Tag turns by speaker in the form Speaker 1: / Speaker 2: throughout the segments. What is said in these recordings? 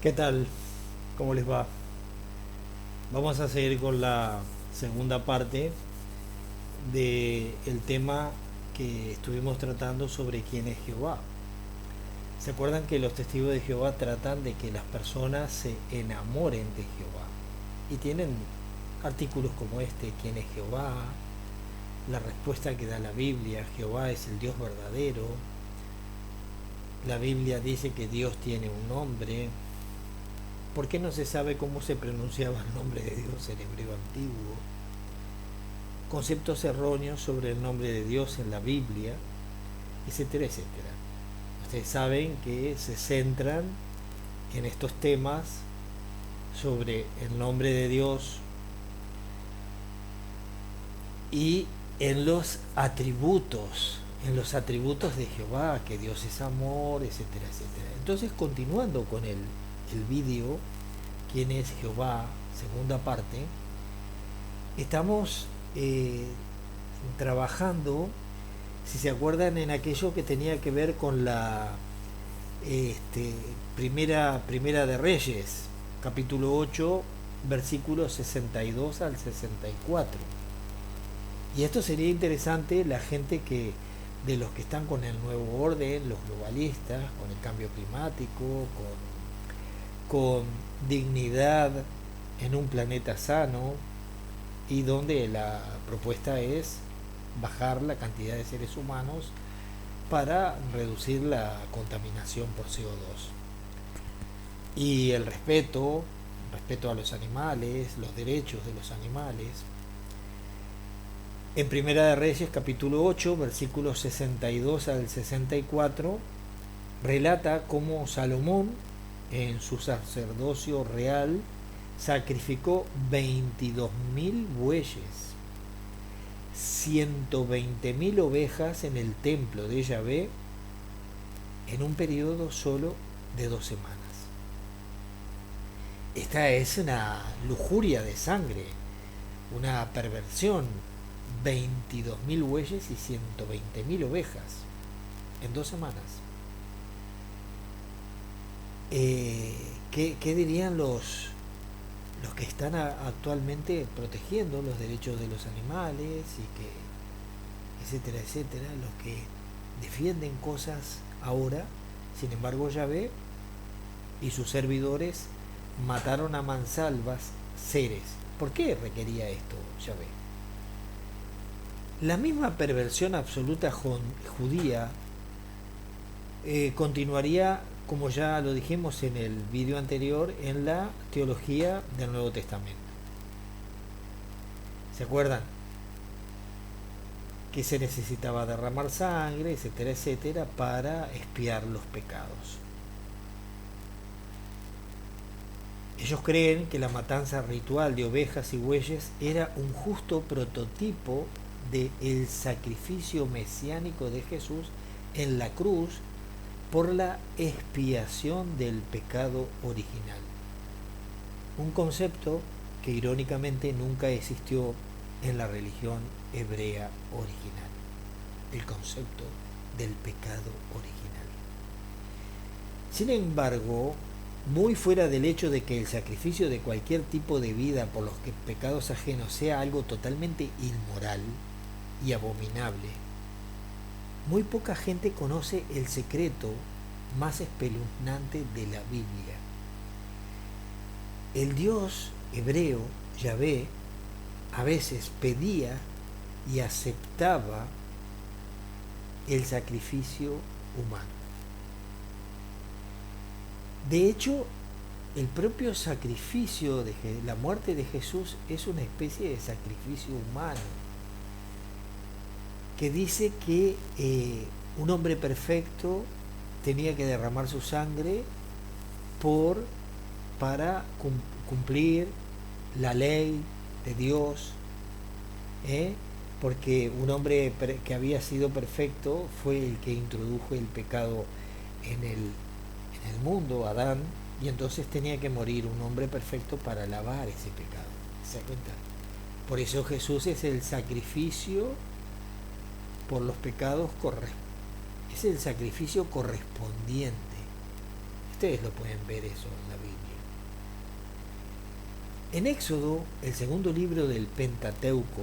Speaker 1: ¿Qué tal? ¿Cómo les va? Vamos a seguir con la segunda parte del tema que estuvimos tratando sobre quién es Jehová. ¿Se acuerdan que los testigos de Jehová tratan de que las personas se enamoren de Jehová? Y tienen artículos como este, ¿quién es Jehová? La respuesta que da la Biblia, Jehová es el Dios verdadero. La Biblia dice que Dios tiene un nombre. ¿Por qué no se sabe cómo se pronunciaba el nombre de Dios en hebreo antiguo? Conceptos erróneos sobre el nombre de Dios en la Biblia, etcétera, etcétera. Ustedes saben que se centran en estos temas sobre el nombre de Dios y en los atributos de Jehová, que Dios es amor, etcétera, etcétera. Entonces, continuando con el vídeo, quién es Jehová, segunda parte, estamos trabajando, si se acuerdan, en aquello que tenía que ver con la primera de Reyes, capítulo 8, versículos 62 al 64. Y esto sería interesante la gente que de los que están con el nuevo orden, los globalistas, con el cambio climático, con dignidad en un planeta sano, y donde la propuesta es bajar la cantidad de seres humanos para reducir la contaminación por CO2. Y el respeto a los animales, los derechos de los animales. En Primera de Reyes capítulo 8, versículos 62 al 64, relata cómo Salomón, en su sacerdocio real, sacrificó 22.000 bueyes, 120.000 ovejas en el templo de Yahvé en un periodo solo de 2 semanas. Esta es una lujuria de sangre, una perversión. 22.000 bueyes y 120.000 ovejas en 2 semanas. ¿Qué dirían los que están actualmente protegiendo los derechos de los animales y que etcétera, etcétera, los que defienden cosas ahora? Sin embargo, Yahvé y sus servidores mataron a mansalvas seres. ¿Por qué requería esto Yahvé? La misma perversión absoluta judía continuaría, como ya lo dijimos en el vídeo anterior, en la teología del Nuevo Testamento. ¿Se acuerdan? Que se necesitaba derramar sangre, etcétera, etcétera, para expiar los pecados. Ellos creen que la matanza ritual de ovejas y bueyes era un justo prototipo del sacrificio mesiánico de Jesús en la cruz por la expiación del pecado original. Un concepto que irónicamente nunca existió en la religión hebrea original. El concepto del pecado original. Sin embargo, muy fuera del hecho de que el sacrificio de cualquier tipo de vida por los pecados ajenos sea algo totalmente inmoral y abominable, muy poca gente conoce el secreto más espeluznante de la Biblia. El Dios hebreo, Yahvé, a veces pedía y aceptaba el sacrificio humano. De hecho, el propio sacrificio de la muerte de Jesús es una especie de sacrificio humano, que dice que un hombre perfecto tenía que derramar su sangre para cumplir la ley de Dios, porque un hombre que había sido perfecto fue el que introdujo el pecado en el mundo, Adán, y entonces tenía que morir un hombre perfecto para lavar ese pecado. ¿Se da cuenta? Por eso Jesús es el sacrificio por los pecados, es el sacrificio correspondiente. Ustedes lo pueden ver eso en la Biblia. En Éxodo, el segundo libro del Pentateuco,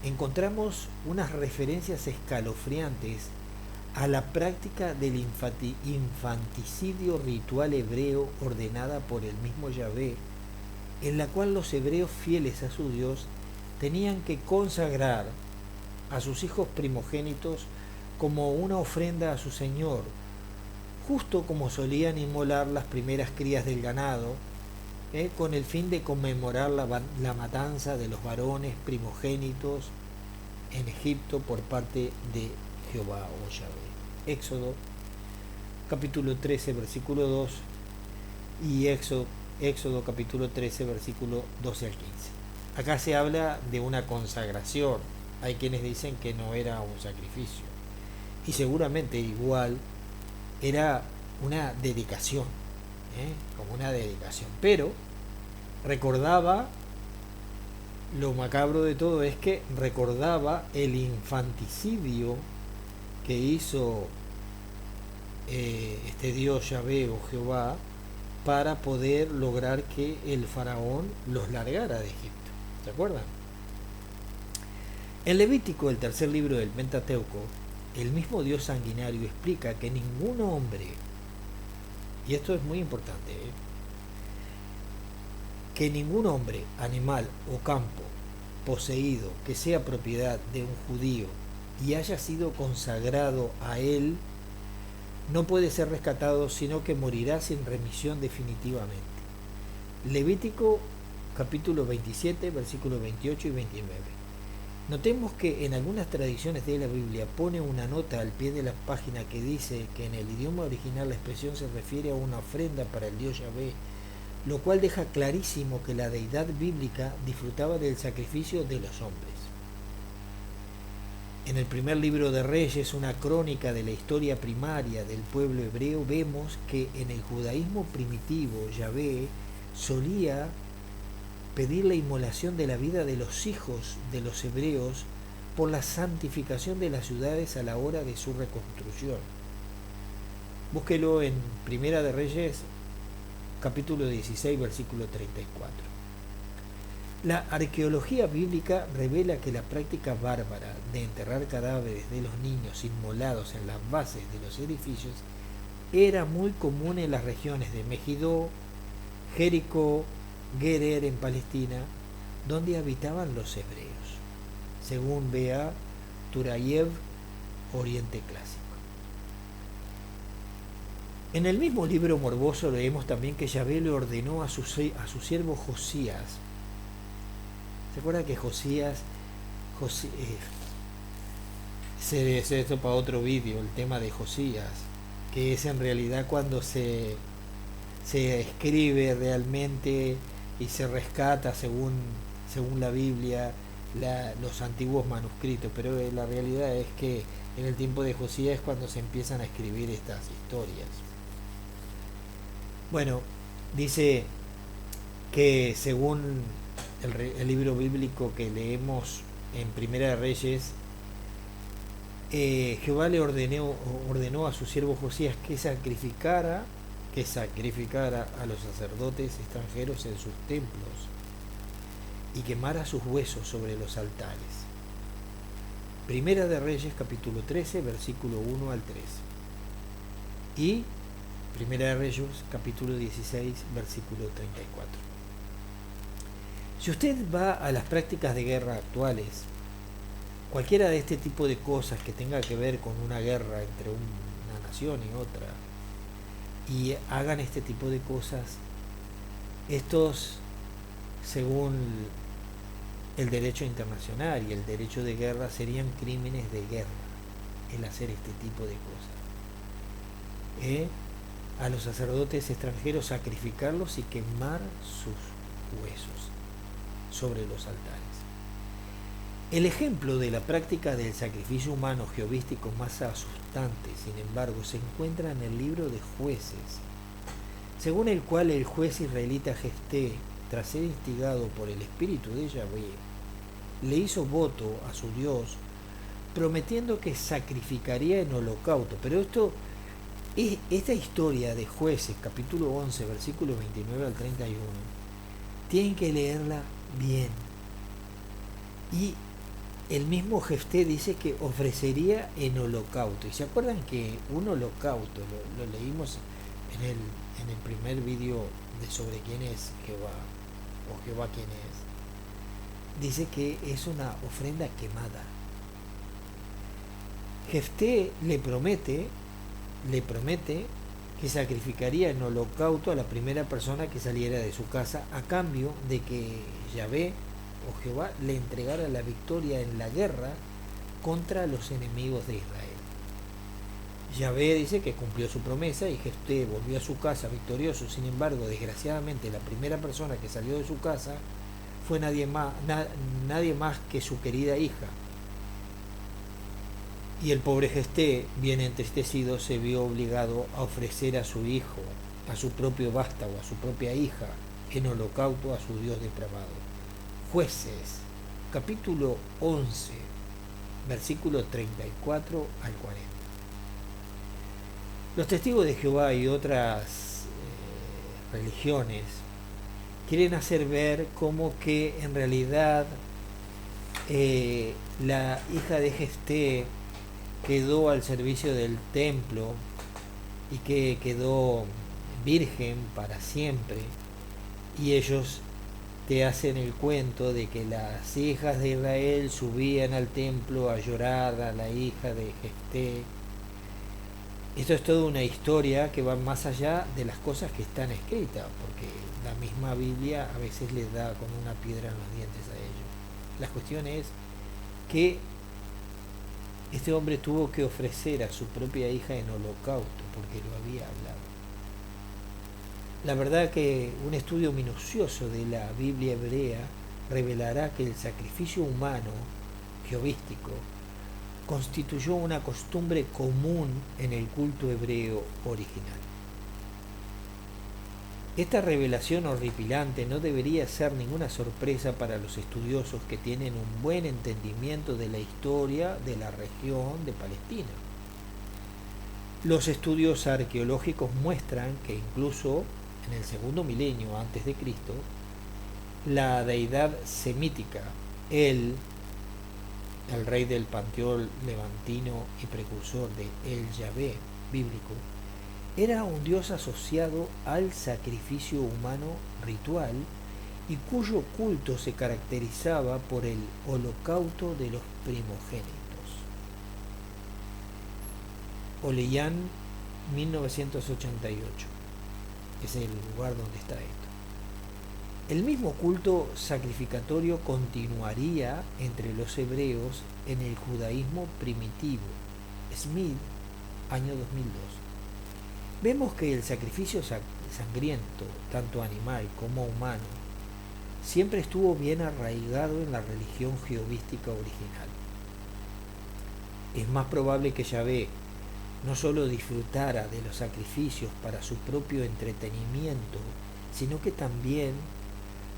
Speaker 1: encontramos unas referencias escalofriantes a la práctica del infanticidio ritual hebreo ordenada por el mismo Yahvé, en la cual los hebreos fieles a su Dios tenían que consagrar a sus hijos primogénitos como una ofrenda a su Señor, justo como solían inmolar las primeras crías del ganado, con el fin de conmemorar la matanza de los varones primogénitos en Egipto por parte de Jehová o Yahvé. Éxodo capítulo 13 versículo 2 y Éxodo capítulo 13 versículo 12 al 15. Acá se habla de una consagración. Hay quienes dicen que no era un sacrificio, y seguramente igual era una dedicación, como una dedicación, pero recordaba, lo macabro de todo es que recordaba el infanticidio que hizo este Dios Yahvé o Jehová para poder lograr que el faraón los largara de Egipto. ¿Se acuerdan? En Levítico, el tercer libro del Pentateuco, el mismo Dios sanguinario explica que ningún hombre, y esto es muy importante, que ningún hombre, animal o campo poseído que sea propiedad de un judío y haya sido consagrado a él, no puede ser rescatado, sino que morirá sin remisión definitivamente. Levítico capítulo 27, versículos 28 y 29. Notemos que en algunas tradiciones de la Biblia pone una nota al pie de la página que dice que en el idioma original la expresión se refiere a una ofrenda para el Dios Yahvé, lo cual deja clarísimo que la deidad bíblica disfrutaba del sacrificio de los hombres. En el primer libro de Reyes, una crónica de la historia primaria del pueblo hebreo, vemos que en el judaísmo primitivo Yahvé solía pedir la inmolación de la vida de los hijos de los hebreos por la santificación de las ciudades a la hora de su reconstrucción. Búsquelo en Primera de Reyes, capítulo 16, versículo 34. La arqueología bíblica revela que la práctica bárbara de enterrar cadáveres de los niños inmolados en las bases de los edificios era muy común en las regiones de Megiddo, Jericó, Gerer en Palestina, donde habitaban los hebreos, según Bea Turayev, Oriente Clásico. En el mismo libro morboso leemos también que Yahvé le ordenó a su siervo Josías. ¿Se acuerdan que Josías se esto para otro vídeo, el tema de Josías, que es en realidad cuando se escribe realmente y se rescata según la Biblia los antiguos manuscritos, pero la realidad es que en el tiempo de Josías es cuando se empiezan a escribir estas historias. Bueno, dice que según el libro bíblico que leemos en Primera de Reyes, Jehová le ordenó a su siervo Josías que sacrificara a los sacerdotes extranjeros en sus templos y quemara sus huesos sobre los altares. Primera de Reyes capítulo 13 versículo 1 al 3 y Primera de Reyes capítulo 16 versículo 34. Si usted va a las prácticas de guerra actuales, cualquiera de este tipo de cosas que tenga que ver con una guerra entre una nación y otra, y hagan este tipo de cosas, estos, según el derecho internacional y el derecho de guerra, serían crímenes de guerra el hacer este tipo de cosas. A los sacerdotes extranjeros sacrificarlos y quemar sus huesos sobre los altares. El ejemplo de la práctica del sacrificio humano jehovístico más asustante, sin embargo, se encuentra en el libro de Jueces, según el cual el juez israelita Jefté, tras ser instigado por el espíritu de Yahvé, le hizo voto a su Dios, prometiendo que sacrificaría en holocausto. Pero esto Esta historia de Jueces, capítulo 11, versículos 29 al 31, tienen que leerla bien. Y el mismo Jefté dice que ofrecería en holocausto. Y se acuerdan que un holocausto, lo leímos en el primer vídeo de sobre quién es Jehová, o Jehová quién es. Dice que es una ofrenda quemada. Jefté le promete que sacrificaría en holocausto a la primera persona que saliera de su casa a cambio de que Yahvé o Jehová le entregara la victoria en la guerra contra los enemigos de Israel. Yahvé dice que cumplió su promesa y Jefté volvió a su casa victorioso. Sin embargo, desgraciadamente, la primera persona que salió de su casa fue nadie más que su querida hija. Y el pobre Jefté, bien entristecido, se vio obligado a ofrecer a su hijo, a su propio vástago, a su propia hija, en holocausto a su Dios depravado. Jueces, capítulo 11, versículo 34 al 40. Los testigos de Jehová y otras religiones quieren hacer ver como que en realidad la hija de Jefté quedó al servicio del templo y que quedó virgen para siempre, y ellos te hacen el cuento de que las hijas de Israel subían al templo a llorar a la hija de Jefté. Esto es toda una historia que va más allá de las cosas que están escritas, porque la misma Biblia a veces les da con una piedra en los dientes a ellos. La cuestión es que este hombre tuvo que ofrecer a su propia hija en holocausto porque lo había hablado. La verdad que un estudio minucioso de la Biblia hebrea revelará que el sacrificio humano jehovístico constituyó una costumbre común en el culto hebreo original. Esta revelación horripilante no debería ser ninguna sorpresa para los estudiosos que tienen un buen entendimiento de la historia de la región de Palestina. Los estudios arqueológicos muestran que incluso en el segundo milenio antes de Cristo, la deidad semítica, el rey del panteón levantino y precursor de El Yahvé bíblico, era un dios asociado al sacrificio humano ritual y cuyo culto se caracterizaba por el holocausto de los primogénitos. Oleyan, 1988, es el lugar donde está esto. El mismo culto sacrificatorio continuaría entre los hebreos en el judaísmo primitivo. Smith, año 2002. Vemos que el sacrificio sangriento, tanto animal como humano, siempre estuvo bien arraigado en la religión jehovística original. Es más probable que Yahvé no solo disfrutara de los sacrificios para su propio entretenimiento, sino que también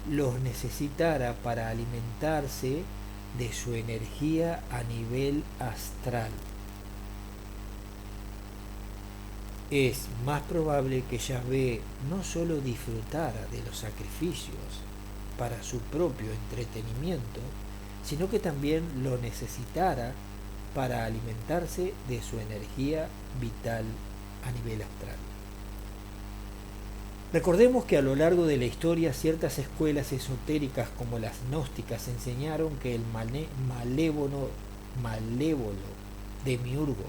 Speaker 1: los necesitara para alimentarse de su energía a nivel astral. Es más probable que Yahvé no solo disfrutara de los sacrificios para su propio entretenimiento, sino que también lo necesitara para alimentarse de su energía vital a nivel astral. Recordemos que a lo largo de la historia ciertas escuelas esotéricas como las gnósticas enseñaron que el malévolo demiurgo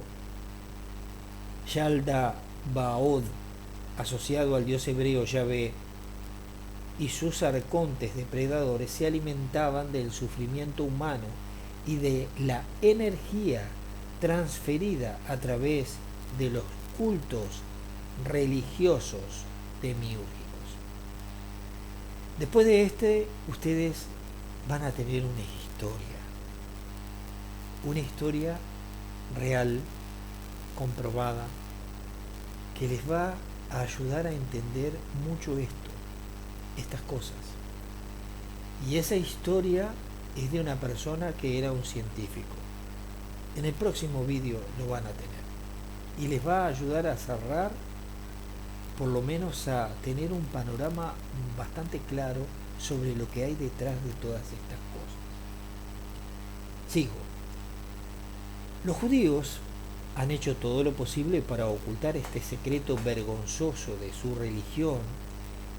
Speaker 1: Yaldabaoth, asociado al dios hebreo Yahvé, y sus arcontes depredadores se alimentaban del sufrimiento humano y de la energía transferida a través de los cultos religiosos demiúrgicos. Después de ustedes van a tener una historia real, comprobada, que les va a ayudar a entender mucho estas cosas. Y esa historia es de una persona que era un científico. En el próximo vídeo lo van a tener. y les va a ayudar a cerrar, por lo menos a tener un panorama bastante claro sobre lo que hay detrás de todas estas cosas. Sigo. Los judíos han hecho todo lo posible para ocultar este secreto vergonzoso de su religión,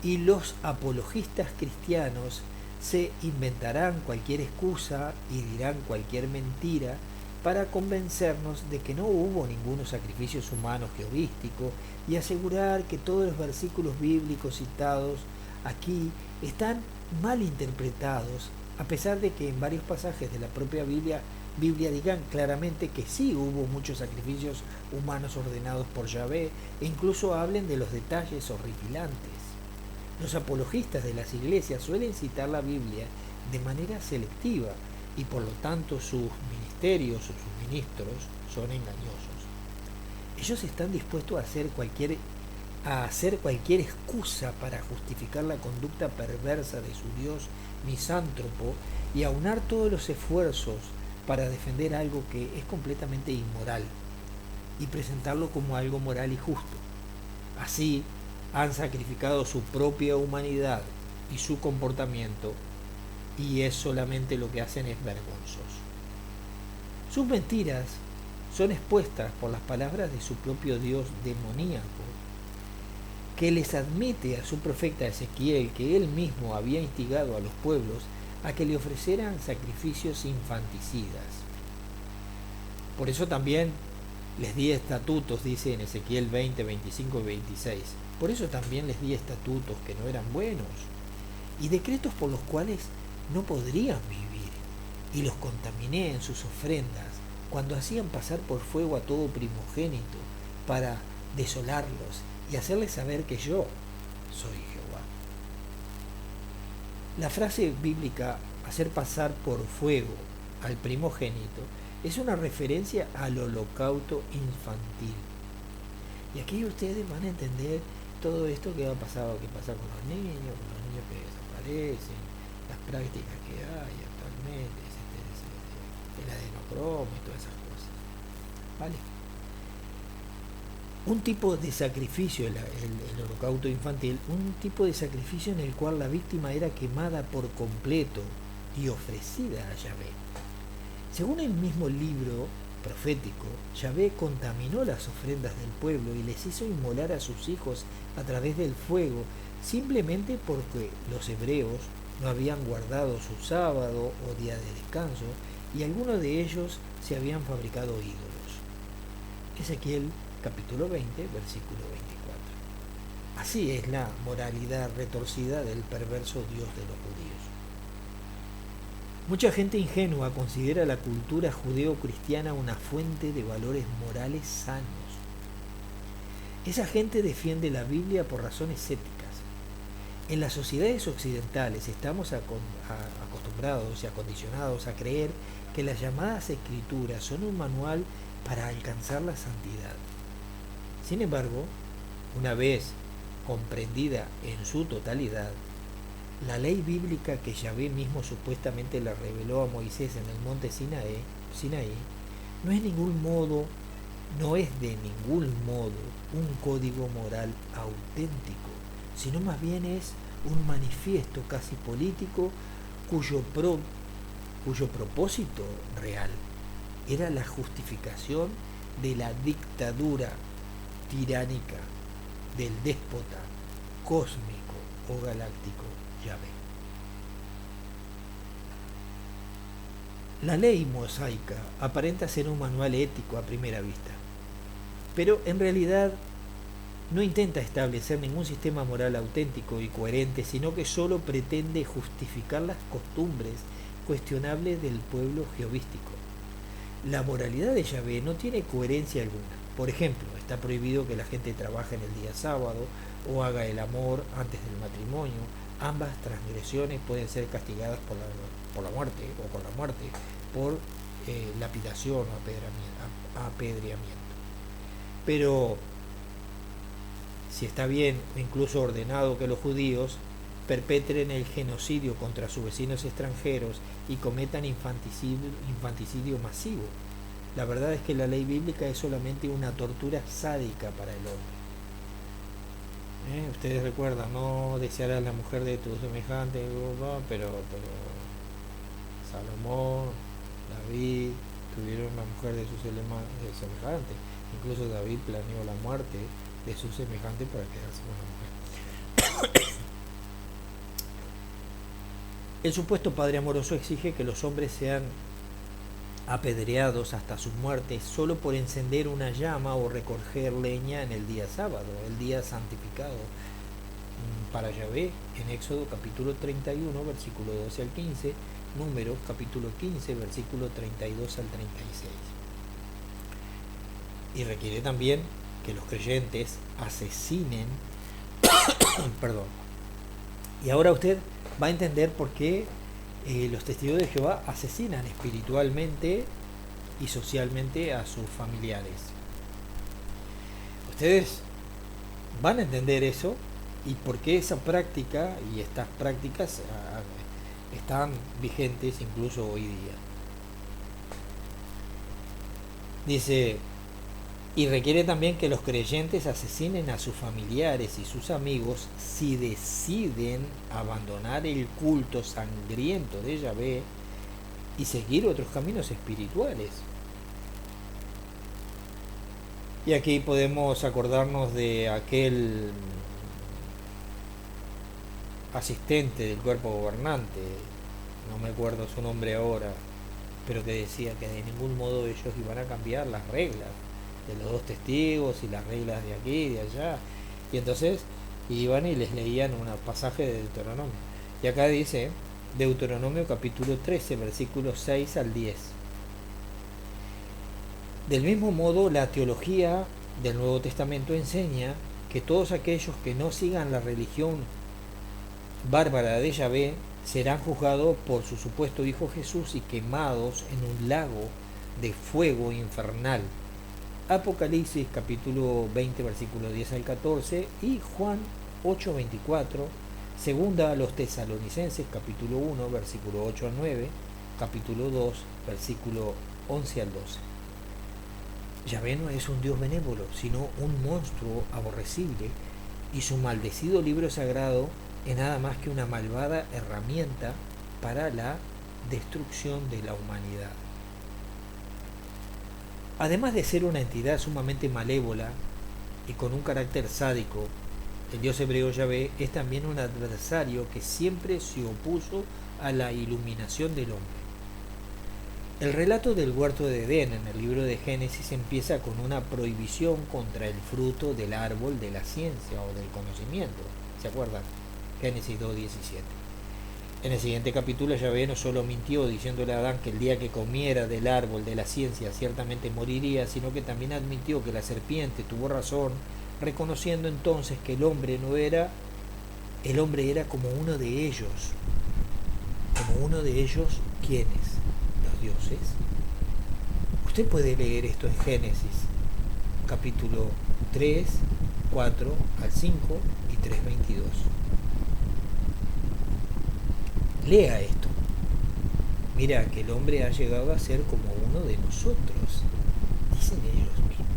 Speaker 1: y los apologistas cristianos se inventarán cualquier excusa y dirán cualquier mentira para convencernos de que no hubo ningunos sacrificios humanos jehovísticos y asegurar que todos los versículos bíblicos citados aquí están mal interpretados, a pesar de que en varios pasajes de la propia Biblia digan claramente que sí hubo muchos sacrificios humanos ordenados por Yahvé, e incluso hablen de los detalles horripilantes. Los apologistas de las iglesias suelen citar la Biblia de manera selectiva y por lo tanto sus ministerios o sus ministros son engañosos. Ellos están dispuestos a hacer cualquier excusa para justificar la conducta perversa de su Dios misántropo y aunar todos los esfuerzos para defender algo que es completamente inmoral y presentarlo como algo moral y justo. Así, han sacrificado su propia humanidad y su comportamiento, y es solamente lo que hacen es vergonzoso. Sus mentiras son expuestas por las palabras de su propio Dios demoníaco, que les admite a su profeta Ezequiel que él mismo había instigado a los pueblos a que le ofrecieran sacrificios infanticidas. Por eso también les di estatutos, dice en Ezequiel 20, 25 y 26. Por eso también les di estatutos que no eran buenos, y decretos por los cuales no podrían vivir, y los contaminé en sus ofrendas, cuando hacían pasar por fuego a todo primogénito, para desolarlos y hacerles saber que yo soy Jehová. La frase bíblica hacer pasar por fuego al primogénito es una referencia al holocausto infantil. Y aquí ustedes van a entender todo esto que pasa con los niños que desaparecen, las prácticas que hay actualmente, el adenocromo y todas esas cosas. ¿Vale? Un tipo de sacrificio, el holocausto infantil, un tipo de sacrificio en el cual la víctima era quemada por completo y ofrecida a Yahvé. Según el mismo libro profético, Yahvé contaminó las ofrendas del pueblo y les hizo inmolar a sus hijos a través del fuego, simplemente porque los hebreos no habían guardado su sábado o día de descanso, y algunos de ellos se habían fabricado ídolos. Ezequiel capítulo 20, versículo 24. Así es la moralidad retorcida del perverso Dios de los judíos. Mucha gente ingenua considera la cultura judeo-cristiana una fuente de valores morales sanos. Esa gente defiende la Biblia por razones éticas. En las sociedades occidentales estamos acostumbrados y acondicionados a creer que las llamadas escrituras son un manual para alcanzar la santidad. Sin embargo, una vez comprendida en su totalidad, la ley bíblica que Yahvé mismo supuestamente le reveló a Moisés en el monte Sinaí no es de ningún modo un código moral auténtico, sino más bien es un manifiesto casi político cuyo propósito real era la justificación de la dictadura tiránica del déspota cósmico o galáctico Yahvé. La ley mosaica aparenta ser un manual ético a primera vista, pero en realidad no intenta establecer ningún sistema moral auténtico y coherente, sino que solo pretende justificar las costumbres cuestionables del pueblo jehovístico. La moralidad de Yahvé no tiene coherencia alguna. Por ejemplo, está prohibido que la gente trabaje en el día sábado o haga el amor antes del matrimonio. Ambas transgresiones pueden ser castigadas por la muerte o con la muerte, por lapidación o apedreamiento. Pero si está bien o incluso ordenado que los judíos perpetren el genocidio contra sus vecinos extranjeros y cometan infanticidio masivo, La verdad es que la ley bíblica es solamente una tortura sádica para el hombre. Ustedes recuerdan, no desearás la mujer de tu semejante, pero Salomón, David tuvieron una mujer de su semejante. Incluso David planeó la muerte de su semejante para quedarse con la mujer. El supuesto padre amoroso exige que los hombres sean apedreados hasta su muerte solo por encender una llama o recoger leña en el día sábado, el día santificado para Yahvé, en Éxodo capítulo 31, versículo 12 al 15, Números capítulo 15, versículo 32 al 36. Y requiere también que los creyentes asesinen, perdón. Y ahora usted va a entender por qué los testigos de Jehová asesinan espiritualmente y socialmente a sus familiares. Ustedes van a entender eso y por qué esa práctica y estas prácticas están vigentes incluso hoy día. Dice, y requiere también que los creyentes asesinen a sus familiares y sus amigos si deciden abandonar el culto sangriento de Yahvé y seguir otros caminos espirituales. Y aquí podemos acordarnos de aquel asistente del cuerpo gobernante, no me acuerdo su nombre ahora, pero que decía que de ningún modo ellos iban a cambiar las reglas de los 2 testigos y las reglas de aquí y de allá. Y entonces iban y les leían un pasaje de Deuteronomio. Y acá dice Deuteronomio capítulo 13, versículos 6 al 10. Del mismo modo, la teología del Nuevo Testamento enseña que todos aquellos que no sigan la religión bárbara de Yahvé serán juzgados por su supuesto Hijo Jesús y quemados en un lago de fuego infernal. Apocalipsis capítulo 20 versículo 10 al 14 y Juan 8, 24, segunda a los Tesalonicenses capítulo 1 versículo 8 al 9, capítulo 2 versículo 11 al 12. Yahvé no es un Dios benévolo, sino un monstruo aborrecible, y su maldecido libro sagrado es nada más que una malvada herramienta para la destrucción de la humanidad. Además de ser una entidad sumamente malévola y con un carácter sádico, el Dios hebreo Yahvé es también un adversario que siempre se opuso a la iluminación del hombre. El relato del huerto de Edén en el libro de Génesis empieza con una prohibición contra el fruto del árbol de la ciencia o del conocimiento. ¿Se acuerdan? Génesis 2:17. En el siguiente capítulo Yahvé no solo mintió diciéndole a Adán que el día que comiera del árbol de la ciencia ciertamente moriría, sino que también admitió que la serpiente tuvo razón, reconociendo entonces que el hombre era como uno de ellos. Como uno de ellos, ¿quiénes? Los dioses. Usted puede leer esto en Génesis, capítulo 3, 4 al 5 y 3:22. Lea esto. Mira que el hombre ha llegado a ser como uno de nosotros, dicen ellos mismos.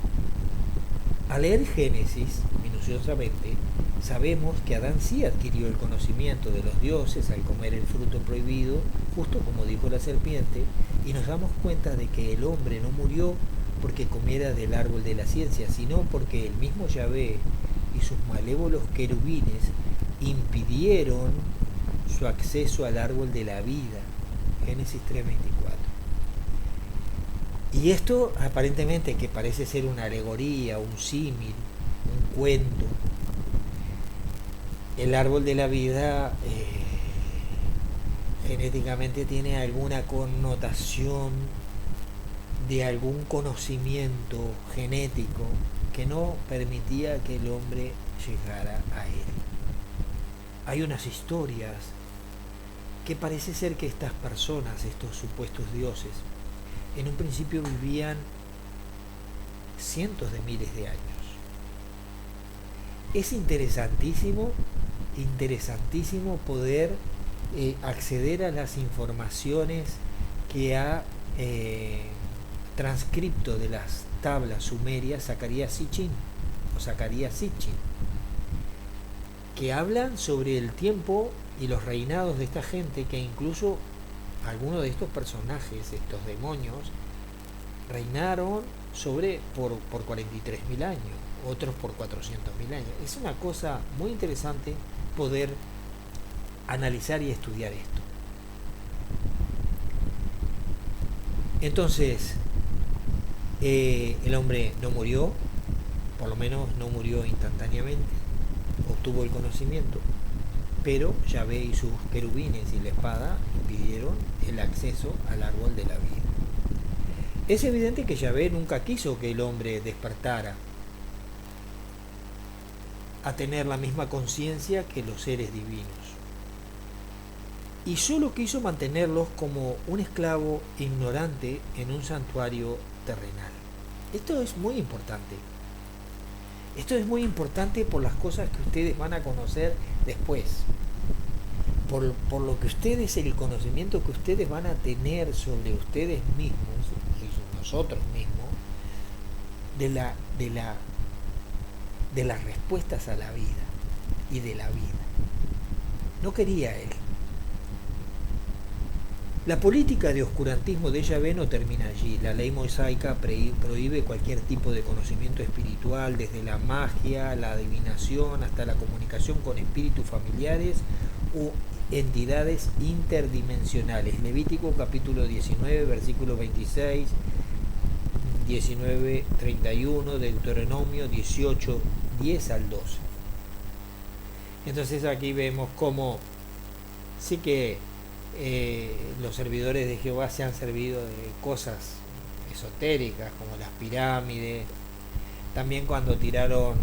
Speaker 1: Al leer Génesis minuciosamente, sabemos que Adán sí adquirió el conocimiento de los dioses al comer el fruto prohibido, justo como dijo la serpiente, y nos damos cuenta de que el hombre no murió porque comiera del árbol de la ciencia, sino porque el mismo Yahvé y sus malévolos querubines impidieron su acceso al árbol de la vida. Génesis 3:24. Y esto aparentemente, que parece ser una alegoría, un símil, un cuento, el árbol de la vida genéticamente tiene alguna connotación de algún conocimiento genético que no permitía que el hombre llegara a él. Hay unas historias que parece ser que estas personas, estos supuestos dioses, en un principio vivían cientos de miles de años. Es interesantísimo poder acceder a las informaciones que ha transcripto de las tablas sumerias Zacarías Sitchin o Zacarías Sitchin, que hablan sobre el tiempo y los reinados de esta gente, que incluso algunos de estos personajes, estos demonios, reinaron por 43.000 años, otros por 400.000 años. Es una cosa muy interesante poder analizar y estudiar esto. Entonces, el hombre no murió, por lo menos no murió instantáneamente, obtuvo el conocimiento, pero Yahvé y sus querubines y la espada impidieron el acceso al árbol de la vida. Es evidente que Yahvé nunca quiso que el hombre despertara a tener la misma conciencia que los seres divinos, y solo quiso mantenerlos como un esclavo ignorante en un santuario terrenal. Esto es muy importante. Esto es muy importante por las cosas que ustedes van a conocer después. Por lo que ustedes, el conocimiento que ustedes van a tener sobre ustedes mismos y nosotros mismos, de las respuestas a la vida y de la vida. No quería él. La política de oscurantismo de Yahvé no termina allí. La ley mosaica prohíbe cualquier tipo de conocimiento espiritual, desde la magia, la adivinación, hasta la comunicación con espíritus familiares o entidades interdimensionales. Levítico capítulo 19, versículo 26, 19, 31, Deuteronomio 18, 10 al 12. Entonces aquí vemos cómo sí que los servidores de Jehová se han servido de cosas esotéricas como las pirámides, también cuando tiraron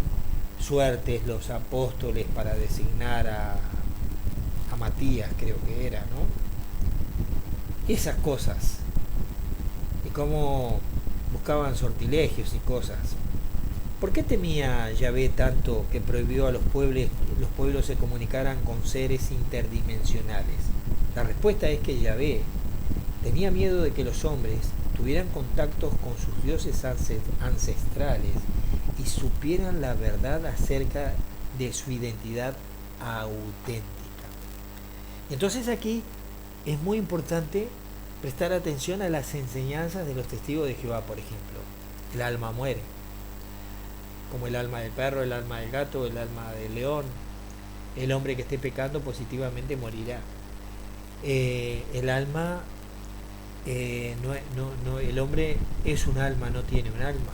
Speaker 1: suertes los apóstoles para designar a Matías, creo que era, ¿no? Esas cosas, y cómo buscaban sortilegios y cosas. ¿Por qué temía Yahvé tanto que prohibió a los pueblos se comunicaran con seres interdimensionales? La respuesta es que Yahvé tenía miedo de que los hombres tuvieran contactos con sus dioses ancestrales y supieran la verdad acerca de su identidad auténtica. Entonces aquí es muy importante prestar atención a las enseñanzas de los testigos de Jehová. Por ejemplo, el alma muere, como el alma del perro, el alma del gato, el alma del león. El hombre que esté pecando positivamente morirá. El alma, el hombre es un alma, no tiene un alma.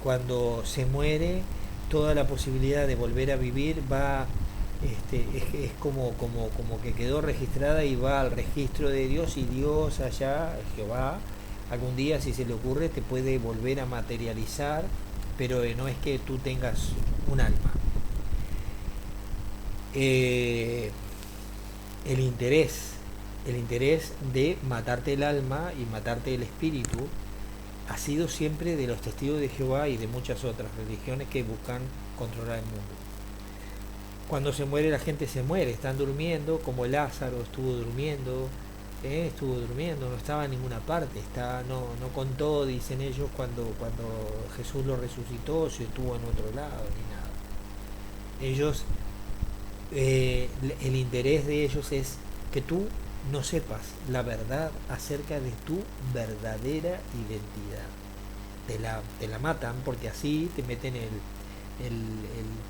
Speaker 1: Cuando se muere, toda la posibilidad de volver a vivir va, es como que quedó registrada y va al registro de Dios, y Dios allá, Jehová, algún día, si se le ocurre, te puede volver a materializar, pero no es que tú tengas un alma. El interés de matarte el alma y matarte el espíritu ha sido siempre de los testigos de Jehová y de muchas otras religiones que buscan controlar el mundo. Cuando se muere, la gente se muere, están durmiendo, como Lázaro estuvo durmiendo, no estaba en ninguna parte, no contó, dicen ellos, cuando Jesús lo resucitó, si estuvo en otro lado, ni nada. Ellos, el interés de ellos es que tú no sepas la verdad acerca de tu verdadera identidad. Te la matan, porque así te meten el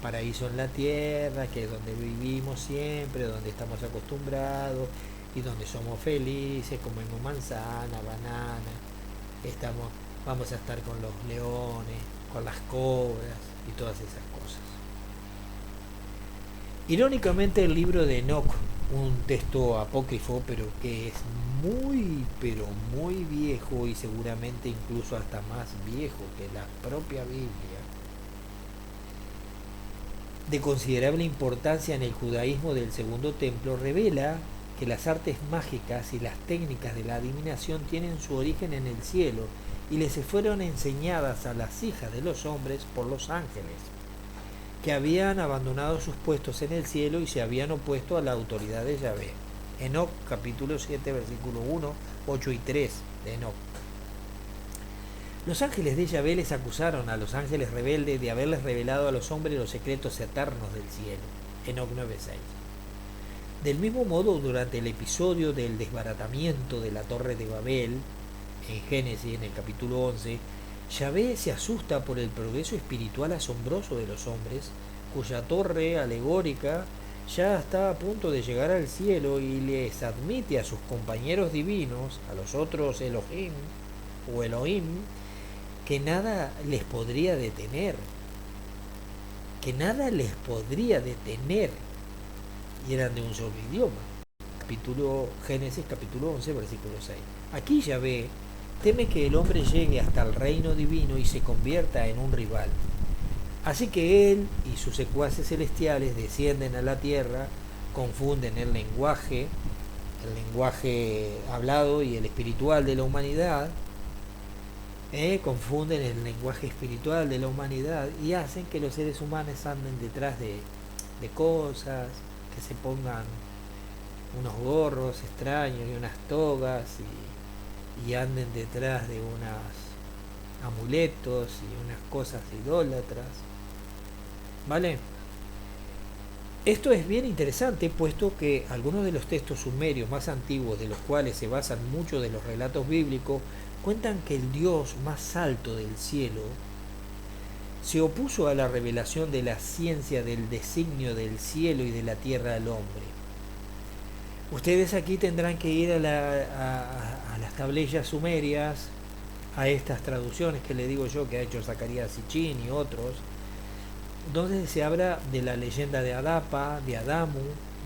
Speaker 1: paraíso en la tierra, que es donde vivimos siempre, donde estamos acostumbrados y donde somos felices, comemos manzana, banana, vamos a estar con los leones, con las cobras y todas esas cosas. Irónicamente, el libro de Enoc, un texto apócrifo, pero que es muy, pero muy viejo, y seguramente incluso hasta más viejo que la propia Biblia, de considerable importancia en el judaísmo del Segundo Templo, revela que las artes mágicas y las técnicas de la adivinación tienen su origen en el cielo y les fueron enseñadas a las hijas de los hombres por los ángeles, que habían abandonado sus puestos en el cielo y se habían opuesto a la autoridad de Yahvé. Enoc capítulo 7 versículo 1, 8 y 3 de Enoc. Los ángeles de Yahvé les acusaron a los ángeles rebeldes de haberles revelado a los hombres los secretos eternos del cielo. Enoc 9:6. Del mismo modo, durante el episodio del desbaratamiento de la Torre de Babel, en Génesis, en el capítulo 11, Yahvé se asusta por el progreso espiritual asombroso de los hombres, cuya torre alegórica ya está a punto de llegar al cielo, y les admite a sus compañeros divinos, a los otros Elohim o Elohim, que nada les podría detener, y eran de un solo idioma. Génesis capítulo 11, versículo 6. Aquí Yahvé teme que el hombre llegue hasta el reino divino y se convierta en un rival. Así que él y sus secuaces celestiales descienden a la tierra, confunden el lenguaje hablado y el espiritual de la humanidad, y hacen que los seres humanos anden detrás de cosas, que se pongan unos gorros extraños y unas togas y anden detrás de unos amuletos y unas cosas idólatras. ¿Vale? Esto es bien interesante, puesto que algunos de los textos sumerios más antiguos, de los cuales se basan muchos de los relatos bíblicos, cuentan que el Dios más alto del cielo se opuso a la revelación de la ciencia del designio del cielo y de la tierra al hombre. Ustedes aquí tendrán que ir a las tablillas sumerias, a estas traducciones que le digo yo, que ha hecho Zacarías Sitchin y otros, donde se habla de la leyenda de Adapa, de Adamu,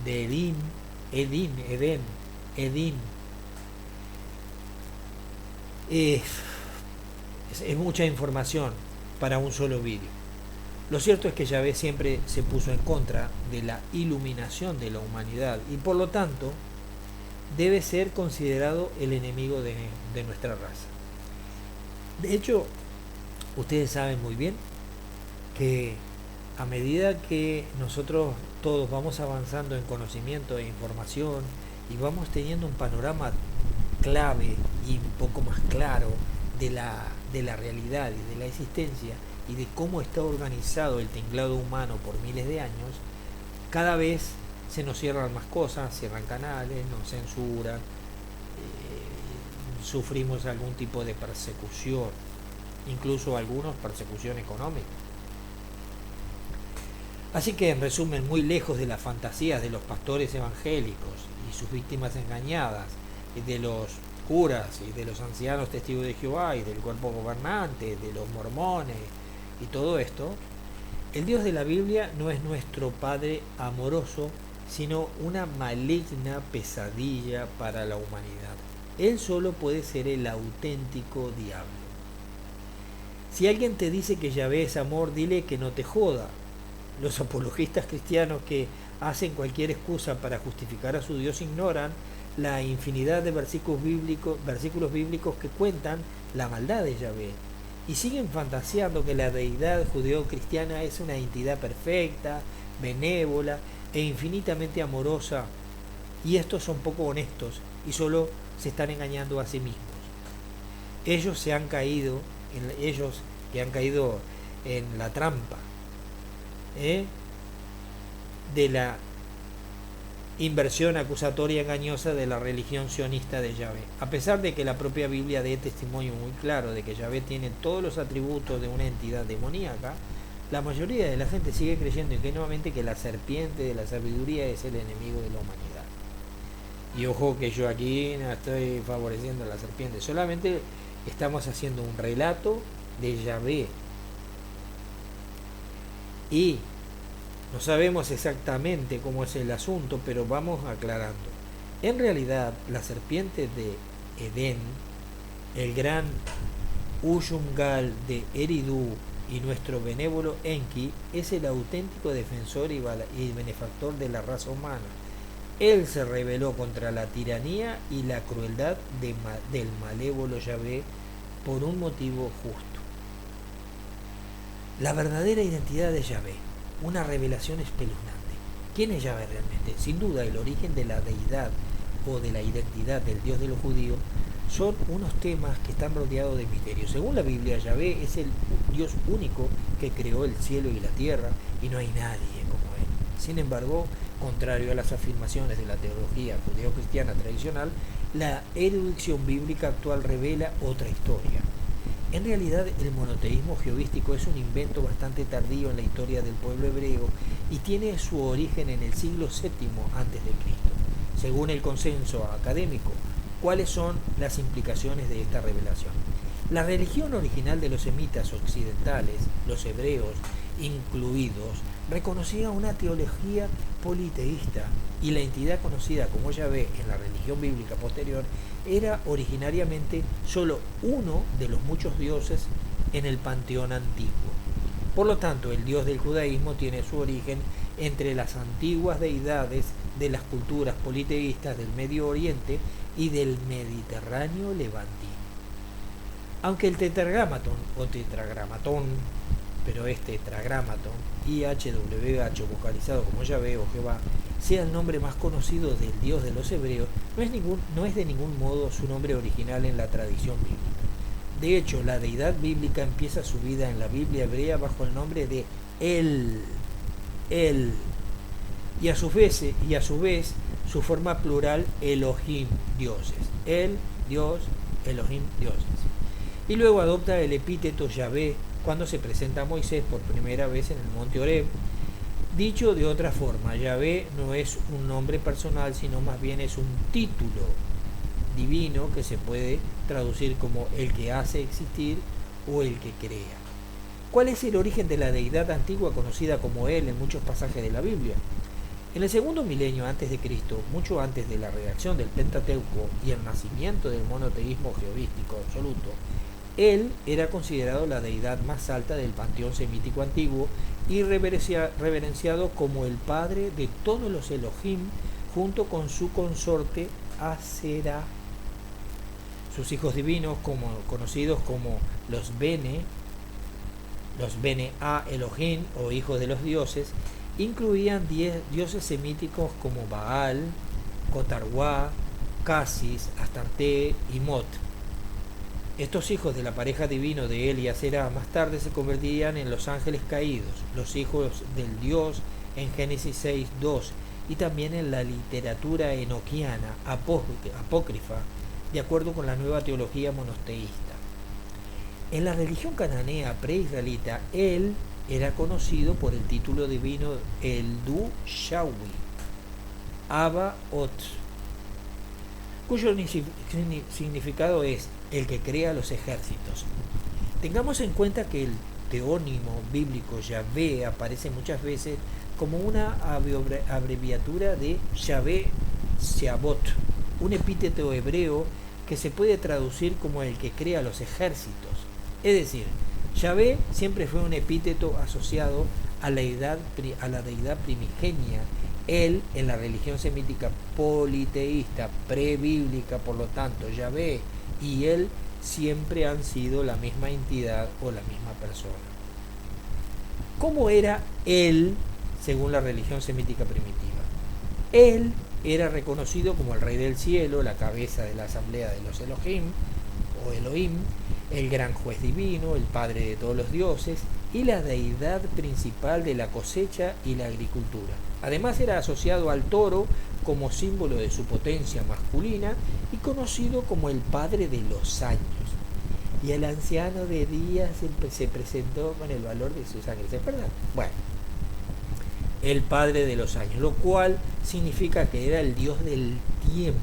Speaker 1: de Edén. Es mucha información para un solo vídeo. Lo cierto es que Yahvé siempre se puso en contra de la iluminación de la humanidad y por lo tanto debe ser considerado el enemigo de nuestra raza. De hecho, ustedes saben muy bien que a medida que nosotros todos vamos avanzando en conocimiento e información y vamos teniendo un panorama clave y un poco más claro de la realidad y de la existencia y de cómo está organizado el tinglado humano por miles de años, cada vez se nos cierran más cosas, cierran canales, nos censuran, sufrimos algún tipo de persecución, incluso algunos persecución económica. Así que, en resumen, muy lejos de las fantasías de los pastores evangélicos y sus víctimas engañadas, y de los curas y de los ancianos testigos de Jehová y del cuerpo gobernante, de los mormones y todo esto, el Dios de la Biblia no es nuestro Padre amoroso, sino una maligna pesadilla para la humanidad. Él solo puede ser el auténtico diablo. Si alguien te dice que Yahvé es amor, dile que no te joda. Los apologistas cristianos que hacen cualquier excusa para justificar a su Dios ignoran la infinidad de versículos bíblicos que cuentan la maldad de Yahvé y siguen fantaseando que la deidad judeo-cristiana es una entidad perfecta, benévola e infinitamente amorosa, y estos son poco honestos y solo se están engañando a sí mismos. Ellos que han caído en la trampa de la inversión acusatoria engañosa de la religión sionista de Yahvé. A pesar de que la propia Biblia dé testimonio muy claro de que Yahvé tiene todos los atributos de una entidad demoníaca, la mayoría de la gente sigue creyendo ingenuamente que la serpiente de la sabiduría es el enemigo de la humanidad. Y ojo que yo aquí no estoy favoreciendo a la serpiente, solamente estamos haciendo un relato de Yahvé. Y no sabemos exactamente cómo es el asunto, pero vamos aclarando. En realidad, la serpiente de Edén, el gran Ushumgal de Eridu y nuestro benévolo Enki, es el auténtico defensor y benefactor de la raza humana. Él se rebeló contra la tiranía y la crueldad del malévolo Yahvé por un motivo justo. La verdadera identidad de Yahvé, una revelación espeluznante. ¿Quién es Yahvé realmente? Sin duda, el origen de la deidad o de la identidad del Dios de los judíos son unos temas que están rodeados de misterio. Según la Biblia, Yahvé es el Dios único que creó el cielo y la tierra y no hay nadie como él. Sin embargo, contrario a las afirmaciones de la teología judeocristiana tradicional, la erudición bíblica actual revela otra historia. En realidad, el monoteísmo jehovístico es un invento bastante tardío en la historia del pueblo hebreo y tiene su origen en el siglo VII a.C. Según el consenso académico, ¿cuáles son las implicaciones de esta revelación? La religión original de los semitas occidentales, los hebreos incluidos, reconocía una teología politeísta y la entidad conocida como Yahvé en la religión bíblica posterior era originariamente solo uno de los muchos dioses en el panteón antiguo. Por lo tanto, el Dios del judaísmo tiene su origen entre las antiguas deidades de las culturas politeístas del Medio Oriente y del Mediterráneo levantino. Aunque el tetragramatón o tetragramatón, pero es tetragramatón, IHWH vocalizado como Yahvé o Jehová, sea el nombre más conocido del Dios de los hebreos, no es de ningún modo su nombre original en la tradición bíblica. De hecho, la deidad bíblica empieza su vida en la Biblia hebrea bajo el nombre de El, y a su vez su forma plural Elohim, dioses. El, Dios, Elohim, dioses. Y luego adopta el epíteto Yahvé cuando se presenta a Moisés por primera vez en el monte Horeb. Dicho de otra forma, Yahvé no es un nombre personal, sino más bien es un título divino que se puede traducir como el que hace existir o el que crea. ¿Cuál es el origen de la deidad antigua conocida como Él en muchos pasajes de la Biblia? En el segundo milenio antes de Cristo, mucho antes de la redacción del Pentateuco y el nacimiento del monoteísmo jehovístico absoluto, Él era considerado la deidad más alta del panteón semítico antiguo y reverenciado como el padre de todos los Elohim junto con su consorte Asera. Sus hijos divinos, conocidos como los Bene A Elohim o hijos de los dioses, incluían 10 dioses semíticos como Baal, Cotarwá, Casis, Astarte y Mot. Estos hijos de la pareja divino de él y Asera más tarde se convertirían en los ángeles caídos, los hijos del Dios en Génesis 6:2 y también en la literatura enoquiana apócrifa, de acuerdo con la nueva teología monoteísta. En la religión cananea preisraelita, él era conocido por el título divino El Du Shawi, Abba Ot, cuyo significado es el que crea los ejércitos. Tengamos en cuenta que el teónimo bíblico Yahvé aparece muchas veces como una abreviatura de Yahvé Seabot, un epíteto hebreo que se puede traducir como el que crea los ejércitos. Es decir, Yahvé siempre fue un epíteto asociado a la deidad primigenia. Él, en la religión semítica politeísta, prebíblica, por lo tanto, Yahvé y él siempre han sido la misma entidad o la misma persona. ¿Cómo era él según la religión semítica primitiva? Él era reconocido como el rey del cielo, la cabeza de la asamblea de los Elohim o Elohim, el gran juez divino, el padre de todos los dioses y la deidad principal de la cosecha y la agricultura. Además era asociado al toro como símbolo de su potencia masculina y conocido como el padre de los años. Y el anciano de días se presentó con el valor de su sangre. ¿Se acuerdan? Bueno, el padre de los años, lo cual significa que era el dios del tiempo.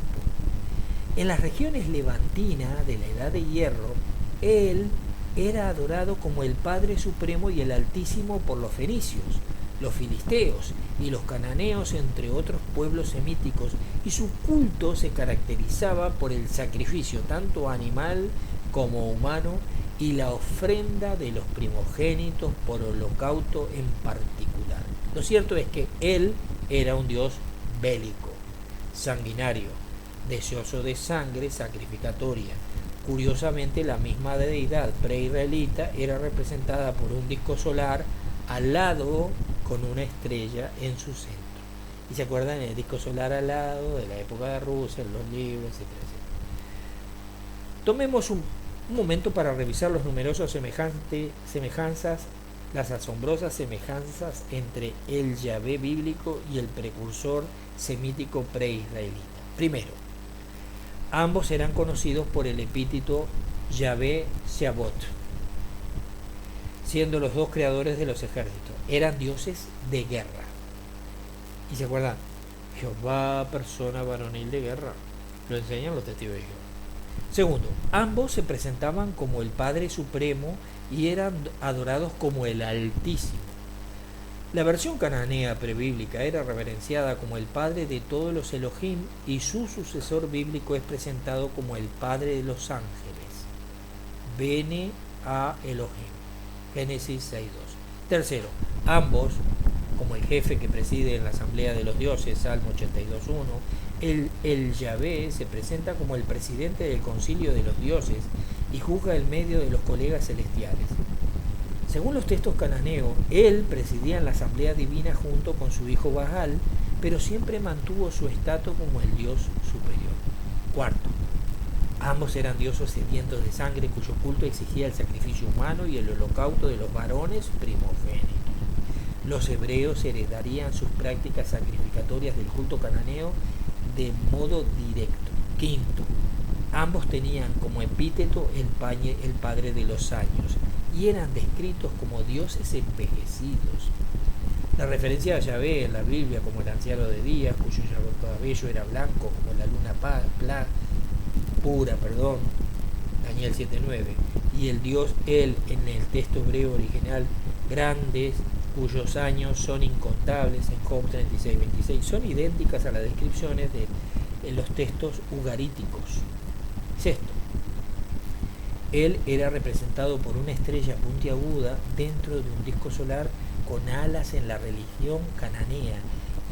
Speaker 1: En las regiones levantinas de la Edad de Hierro, él era adorado como el Padre Supremo y el Altísimo por los fenicios, los filisteos y los cananeos, entre otros pueblos semíticos, y su culto se caracterizaba por el sacrificio tanto animal como humano y la ofrenda de los primogénitos por holocausto en particular. Lo cierto es que él era un dios bélico, sanguinario, deseoso de sangre sacrificatoria. Curiosamente, la misma deidad preisraelita era representada por un disco solar al lado con una estrella en su centro. ¿Y se acuerdan el disco solar al lado de la época de Rusia, los libros, etcétera, etcétera? Tomemos un momento para revisar los numerosos semejanzas, las asombrosas semejanzas entre el Yahvé bíblico y el precursor semítico preisraelita. Primero, ambos eran conocidos por el epíteto Yahvé Sebaot, siendo los dos creadores de los ejércitos. Eran dioses de guerra. ¿Y se acuerdan? Jehová, persona varonil de guerra. Lo enseñan los testigos de Jehová. Segundo, ambos se presentaban como el Padre Supremo y eran adorados como el Altísimo. La versión cananea prebíblica era reverenciada como el Padre de todos los Elohim y su sucesor bíblico es presentado como el Padre de los ángeles. Bene a Elohim. Génesis 6.2. Tercero, ambos, como el jefe que preside en la asamblea de los dioses, Salmo 82.1, el Yahvé se presenta como el presidente del concilio de los dioses y juzga el medio de los colegas celestiales. Según los textos cananeos, él presidía en la asamblea divina junto con su hijo Baal, pero siempre mantuvo su estatus como el dios superior. Cuarto, ambos eran dioses sedientos de sangre cuyo culto exigía el sacrificio humano y el holocausto de los varones primogénitos. Los hebreos heredarían sus prácticas sacrificatorias del culto cananeo de modo directo. Quinto, ambos tenían como epíteto el padre de los años y eran descritos como dioses envejecidos. La referencia a Yahvé en la Biblia como el anciano de días, cuyo cabello era blanco como la luna pura, Daniel 7.9, y el dios él en el texto hebreo original, grandes, cuyos años son incontables en Job 36.26, son idénticas a las descripciones en los textos ugaríticos. Sexto, él era representado por una estrella puntiaguda dentro de un disco solar con alas en la religión cananea,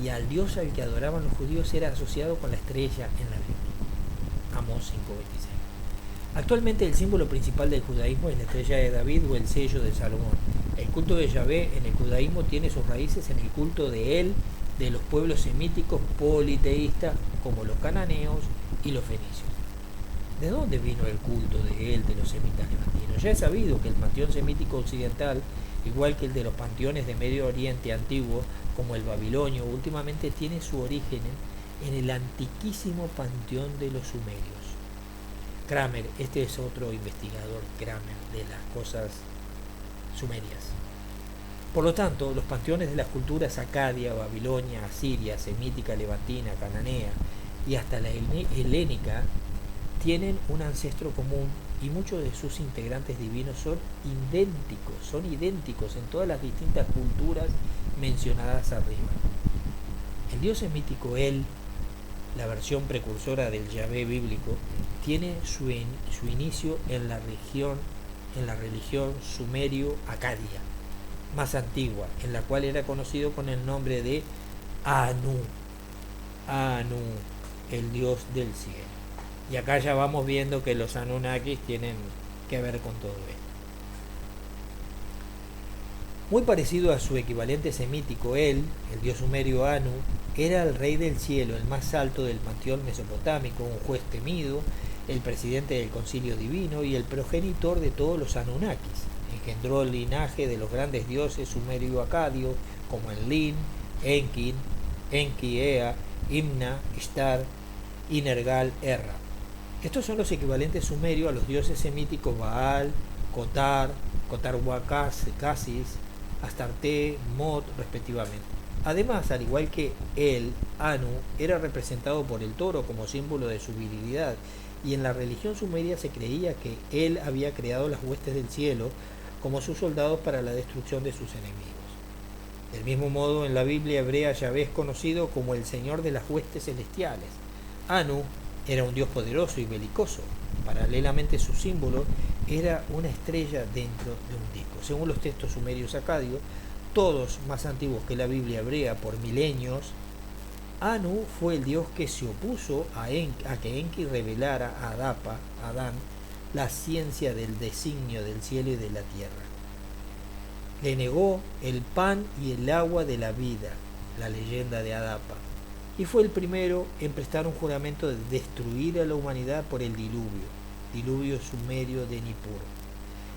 Speaker 1: y al dios al que adoraban los judíos era asociado con la estrella en la Biblia. Amós 5.26. Actualmente el símbolo principal del judaísmo es la estrella de David o el sello de Salomón. El culto de Yahvé en el judaísmo tiene sus raíces en el culto de él de los pueblos semíticos politeístas como los cananeos y los fenicios. ¿De dónde vino el culto de él de los semitas levantinos? Ya es sabido que el panteón semítico occidental, igual que el de los panteones de Medio Oriente antiguo, como el babilonio, últimamente tiene su origen en el antiquísimo panteón de los sumerios. Kramer, este es otro investigador, Kramer, de las cosas sumerias. Por lo tanto, los panteones de las culturas acadia, babilonia, asiria, semítica, levantina, cananea y hasta la helénica tienen un ancestro común y muchos de sus integrantes divinos son idénticos en todas las distintas culturas mencionadas arriba. El dios semítico El, la versión precursora del Yahvé bíblico, tiene su inicio en la religión sumerio-acadia más antigua, en la cual era conocido con el nombre de Anu, el dios del cielo. Y acá ya vamos viendo que los Anunnakis tienen que ver con todo esto. Muy parecido a su equivalente semítico, el dios sumerio Anu, era el rey del cielo, el más alto del panteón mesopotámico, un juez temido, el presidente del concilio divino y el progenitor de todos los Anunnakis. Engendró el linaje de los grandes dioses sumerio-acadio como Enlil, Enki, Ea, Imna, Ishtar y Nergal-Erra. Estos son los equivalentes sumerios a los dioses semíticos Baal, Kotar, Kotar-Huacasis, Astarte, Mot, respectivamente. Además, al igual que el Anu era representado por el toro como símbolo de su virilidad, y en la religión sumeria se creía que él había creado las huestes del cielo como sus soldados para la destrucción de sus enemigos. Del mismo modo, en la Biblia hebrea Yahvé es conocido como el Señor de las huestes celestiales. Anu era un dios poderoso y belicoso. Paralelamente, su símbolo era una estrella dentro de un disco. Según los textos sumerios acadios, todos más antiguos que la Biblia hebrea por milenios, Anu fue el dios que se opuso a que Enki revelara a Adán, la ciencia del designio del cielo y de la tierra. Le negó el pan y el agua de la vida, la leyenda de Adapa, y fue el primero en prestar un juramento de destruir a la humanidad por el diluvio. diluvio sumerio de Nippur.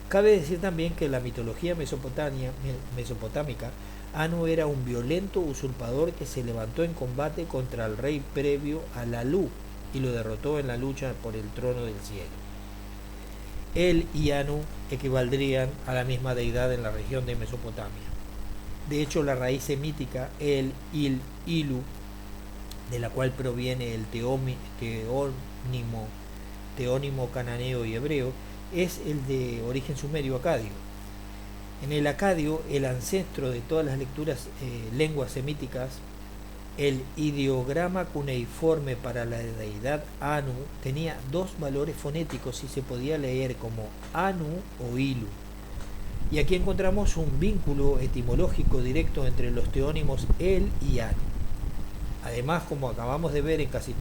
Speaker 1: Cabe decir también que en la mitología mesopotámica, Anu era un violento usurpador que se levantó en combate contra el rey previo a Lalu y lo derrotó en la lucha por el trono del cielo. Él y Anu equivaldrían a la misma deidad en la región de Mesopotamia. De hecho, la raíz semítica El, Il, Ilu, de la cual proviene el teónimo cananeo y hebreo, es el de origen sumerio acadio. En el acadio, el ancestro de todas las lenguas semíticas, el ideograma cuneiforme para la deidad Anu tenía dos valores fonéticos y se podía leer como Anu o Ilu. Y aquí encontramos un vínculo etimológico directo entre los teónimos El y Anu. Además, como acabamos de ver, en casi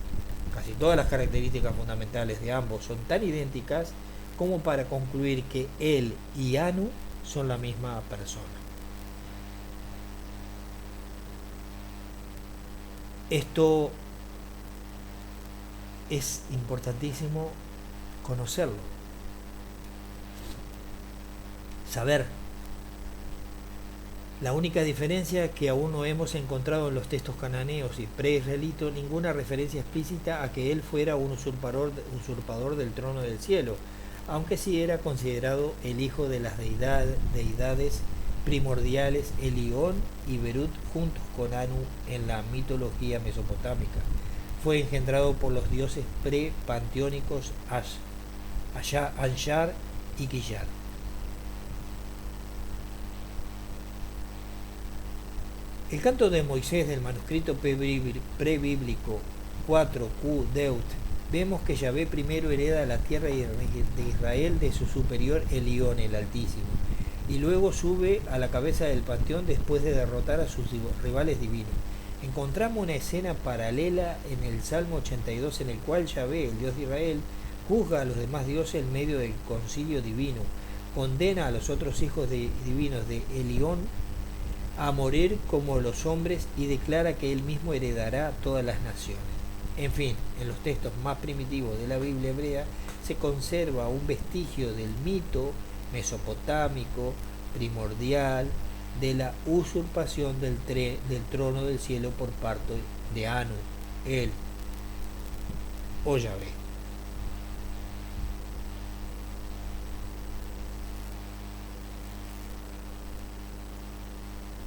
Speaker 1: todas las características fundamentales de ambos son tan idénticas como para concluir que El y Anu son la misma persona. Esto es importantísimo conocerlo, saber. La única diferencia es que aún no hemos encontrado en los textos cananeos y pre-israelitos ninguna referencia explícita a que él fuera un usurpador del trono del cielo, aunque sí era considerado el hijo de las deidades primordiales Elión y Berut juntos con Anu en la mitología mesopotámica. Fue engendrado por los dioses pre-panteónicos Anshar y Kiyar. El canto de Moisés del manuscrito prebíblico 4Q Deut, vemos que Yahvé primero hereda la tierra de Israel de su superior Elión, el Altísimo, y luego sube a la cabeza del panteón después de derrotar a sus rivales divinos. Encontramos una escena paralela en el Salmo 82 en el cual Yahvé, el Dios de Israel, juzga a los demás dioses en medio del concilio divino, condena a los otros hijos divinos de Elión a morir como los hombres y declara que él mismo heredará todas las naciones. En fin, en los textos más primitivos de la Biblia hebrea se conserva un vestigio del mito mesopotámico primordial de la usurpación del trono del cielo por parte de Anu, él o Yahvé.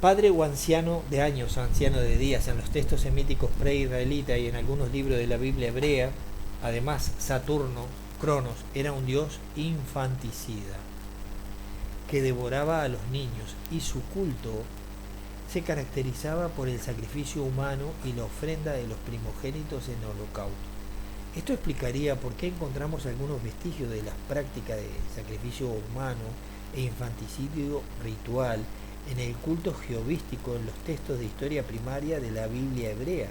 Speaker 1: Padre o anciano de años, anciano de días, en los textos semíticos pre-israelitas y en algunos libros de la Biblia hebrea. Además, Saturno, Cronos, era un dios infanticida que devoraba a los niños, y su culto se caracterizaba por el sacrificio humano y la ofrenda de los primogénitos en holocausto. Esto explicaría por qué encontramos algunos vestigios de las prácticas de sacrificio humano e infanticidio ritual en el culto jehovístico en los textos de historia primaria de la Biblia hebrea.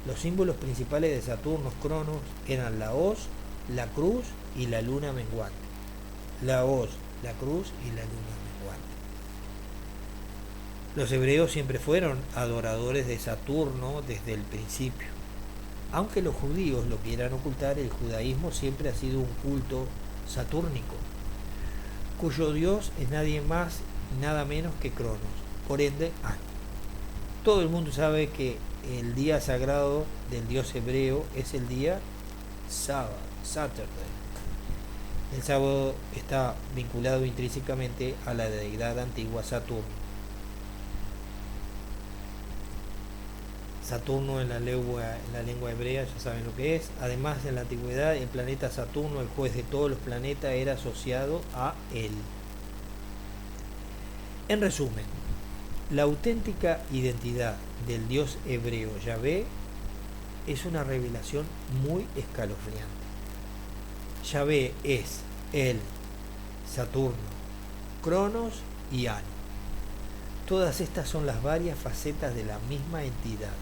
Speaker 1: Los símbolos principales de Saturno, Cronos, eran la hoz, la cruz y la luna menguante. La hoz, la cruz y la luna menguante. Los hebreos siempre fueron adoradores de Saturno desde el principio. Aunque los judíos lo quieran ocultar, el judaísmo siempre ha sido un culto satúrnico, cuyo dios es nadie más y nada menos que Cronos, por ende Anu. Todo el mundo sabe que el día sagrado del dios hebreo es el día Saturday. El sábado está vinculado intrínsecamente a la deidad antigua Saturno. Saturno en la lengua hebrea ya saben lo que es. Además, en la antigüedad el planeta Saturno, el juez de todos los planetas, era asociado a él. En resumen, la auténtica identidad del dios hebreo Yahvé es una revelación muy escalofriante. Yahvé es él, Saturno, Cronos y Anu. Todas estas son las varias facetas de la misma entidad,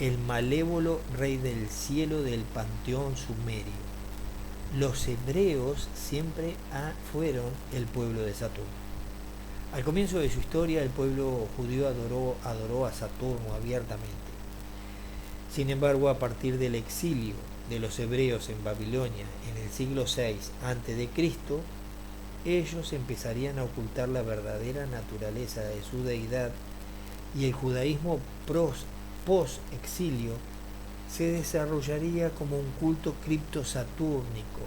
Speaker 1: el malévolo rey del cielo del panteón sumerio. Los hebreos siempre fueron el pueblo de Saturno. Al comienzo de su historia, el pueblo judío adoró a Saturno abiertamente. Sin embargo, a partir del exilio de los hebreos en Babilonia en el siglo VI a.C., ellos empezarían a ocultar la verdadera naturaleza de su deidad, y el judaísmo post-exilio se desarrollaría como un culto criptosatúrnico.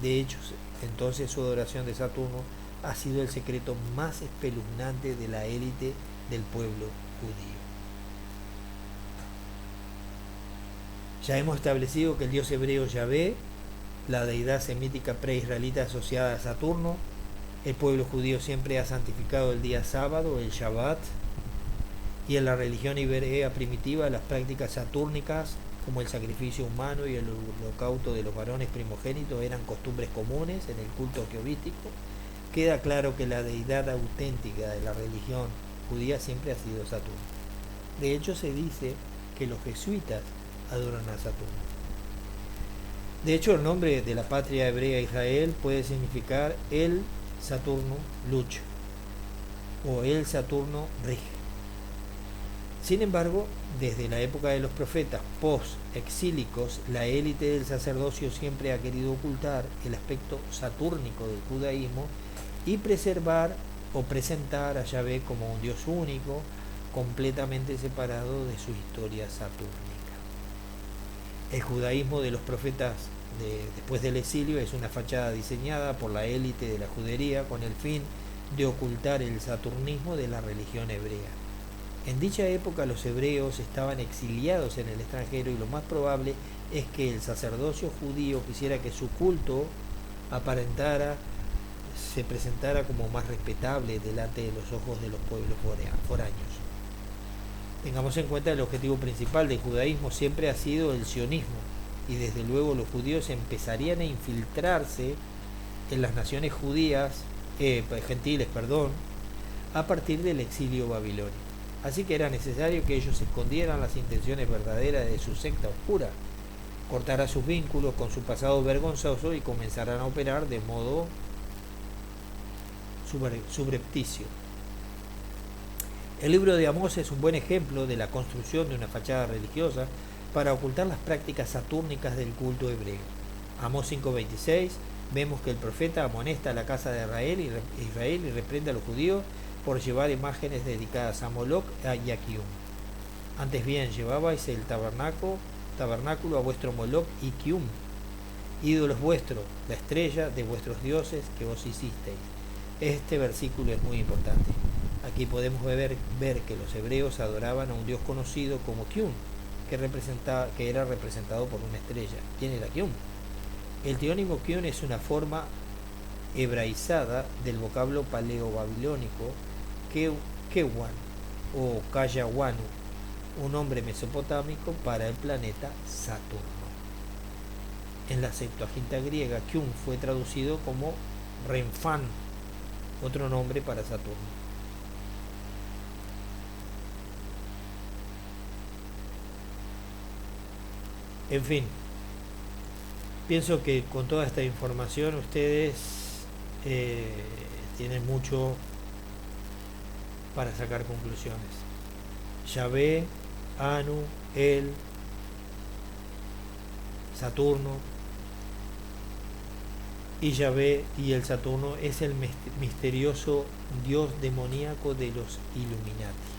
Speaker 1: De hecho, entonces su adoración de Saturno ha sido el secreto más espeluznante de la élite del pueblo judío. Ya hemos establecido que el dios hebreo Yahvé, la deidad semítica preisraelita asociada a Saturno, el pueblo judío siempre ha santificado el día sábado, el Shabbat, y en la religión hebrea primitiva las prácticas satúrnicas, como el sacrificio humano y el holocausto de los varones primogénitos, eran costumbres comunes en el culto jehovístico. Queda claro que la deidad auténtica de la religión judía siempre ha sido Saturno. De hecho, se dice que los jesuitas adoran a Saturno. De hecho, el nombre de la patria hebrea Israel puede significar el Saturno lucha o el Saturno rige. Sin embargo, desde la época de los profetas post-exílicos, la élite del sacerdocio siempre ha querido ocultar el aspecto satúrnico del judaísmo y preservar o presentar a Yahvé como un Dios único, completamente separado de su historia satúrnica. El judaísmo de los profetas después del exilio es una fachada diseñada por la élite de la judería con el fin de ocultar el saturnismo de la religión hebrea. En dicha época los hebreos estaban exiliados en el extranjero y lo más probable es que el sacerdocio judío quisiera que su culto se presentara como más respetable delante de los ojos de los pueblos foráneos. Tengamos en cuenta el objetivo principal del judaísmo siempre ha sido el sionismo, y desde luego los judíos empezarían a infiltrarse en las naciones gentiles, a partir del exilio babilonio. Así que era necesario que ellos escondieran las intenciones verdaderas de su secta oscura, cortaran sus vínculos con su pasado vergonzoso y comenzaran a operar de modo subrepticio. El libro de Amós es un buen ejemplo de la construcción de una fachada religiosa para ocultar las prácticas satúrnicas del culto hebreo. Amós 5:26 vemos que el profeta amonesta a la casa de Israel y reprende a los judíos por llevar imágenes dedicadas a Moloch y a Kium. Antes bien, llevabais el tabernáculo a vuestro Moloch y Kium, ídolos vuestros, la estrella de vuestros dioses que vos hicisteis. Este versículo es muy importante. Aquí podemos ver que los hebreos adoraban a un dios conocido como Kium, que era representado por una estrella. ¿Quién era Kium? El teónimo Kium es una forma hebraizada del vocablo paleo-babilónico Kewan o Kayawanu, un nombre mesopotámico para el planeta Saturno. En la Septuaginta griega, Kium fue traducido como Renfán, otro nombre para Saturno. En fin, pienso que con toda esta información ustedes tienen mucho para sacar conclusiones. Yahvé, Anu, El, Saturno, y Yahvé y el Saturno es el misterioso dios demoníaco de los Illuminati.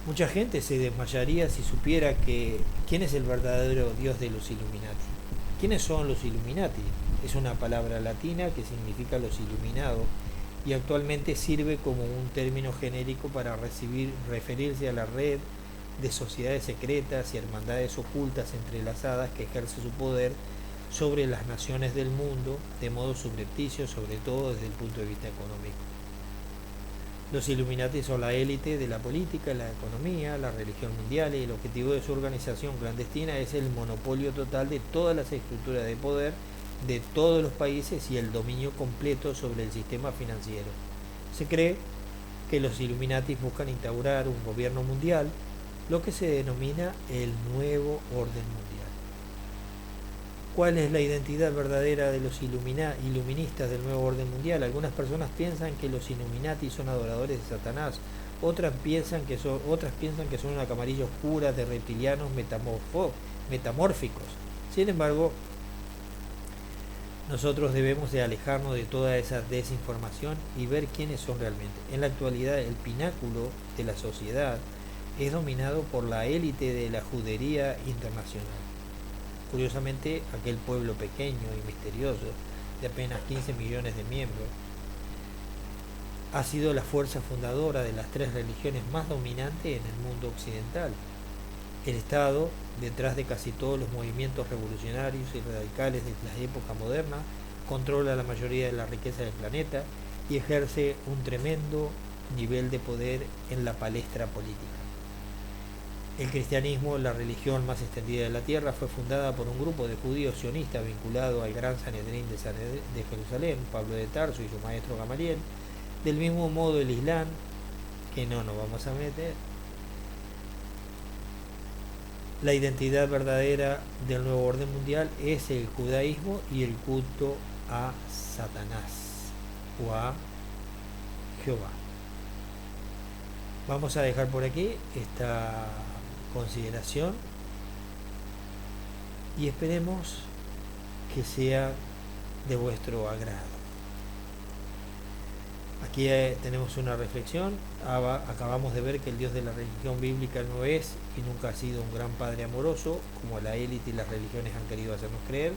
Speaker 1: Mucha gente se desmayaría si supiera quién es el verdadero dios de los Illuminati. ¿Quiénes son los Illuminati? Es una palabra latina que significa los iluminados y actualmente sirve como un término genérico para referirse a la red de sociedades secretas y hermandades ocultas entrelazadas que ejerce su poder sobre las naciones del mundo de modo subrepticio, sobre todo desde el punto de vista económico. Los Illuminati son la élite de la política, la economía, la religión mundial, y el objetivo de su organización clandestina es el monopolio total de todas las estructuras de poder de todos los países y el dominio completo sobre el sistema financiero. Se cree que los Illuminati buscan instaurar un gobierno mundial, lo que se denomina el nuevo orden mundial. ¿Cuál es la identidad verdadera de los iluministas del nuevo orden mundial? Algunas personas piensan que los Illuminati son adoradores de Satanás, otras piensan que son una camarilla oscura de reptilianos metamórficos. Sin embargo, nosotros debemos de alejarnos de toda esa desinformación y ver quiénes son realmente. En la actualidad, el pináculo de la sociedad es dominado por la élite de la judería internacional. Curiosamente, aquel pueblo pequeño y misterioso, de apenas 15 millones de miembros, ha sido la fuerza fundadora de las tres religiones más dominantes en el mundo occidental. El Estado, detrás de casi todos los movimientos revolucionarios y radicales de la época moderna, controla la mayoría de la riqueza del planeta y ejerce un tremendo nivel de poder en la palestra política. El cristianismo, la religión más extendida de la tierra, fue fundada por un grupo de judíos sionistas vinculados al gran Sanedrín de Jerusalén, Pablo de Tarso y su maestro Gamaliel. Del mismo modo el Islam, que no nos vamos a meter, la identidad verdadera del nuevo orden mundial es el judaísmo y el culto a Satanás o a Jehová. Vamos a dejar por aquí esta consideración y esperemos que sea de vuestro agrado. Aquí tenemos una reflexión. Acabamos de ver que el Dios de la religión bíblica no es y nunca ha sido un gran padre amoroso, como la élite y las religiones han querido hacernos creer,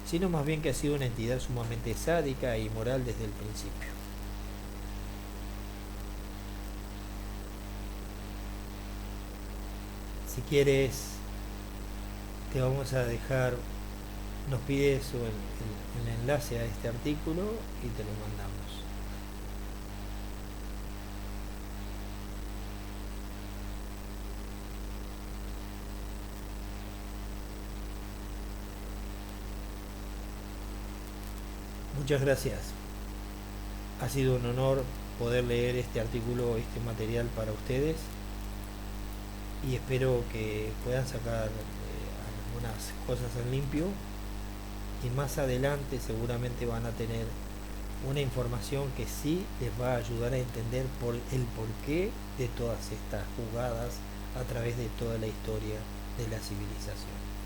Speaker 1: sino más bien que ha sido una entidad sumamente sádica e inmoral desde el principio. Si quieres, te vamos a dejar, nos pides el enlace a este artículo y te lo mandamos. Muchas gracias. Ha sido un honor poder leer este artículo, este material para ustedes y espero que puedan sacar algunas cosas en limpio y más adelante seguramente van a tener una información que sí les va a ayudar a entender el porqué de todas estas jugadas a través de toda la historia de la civilización.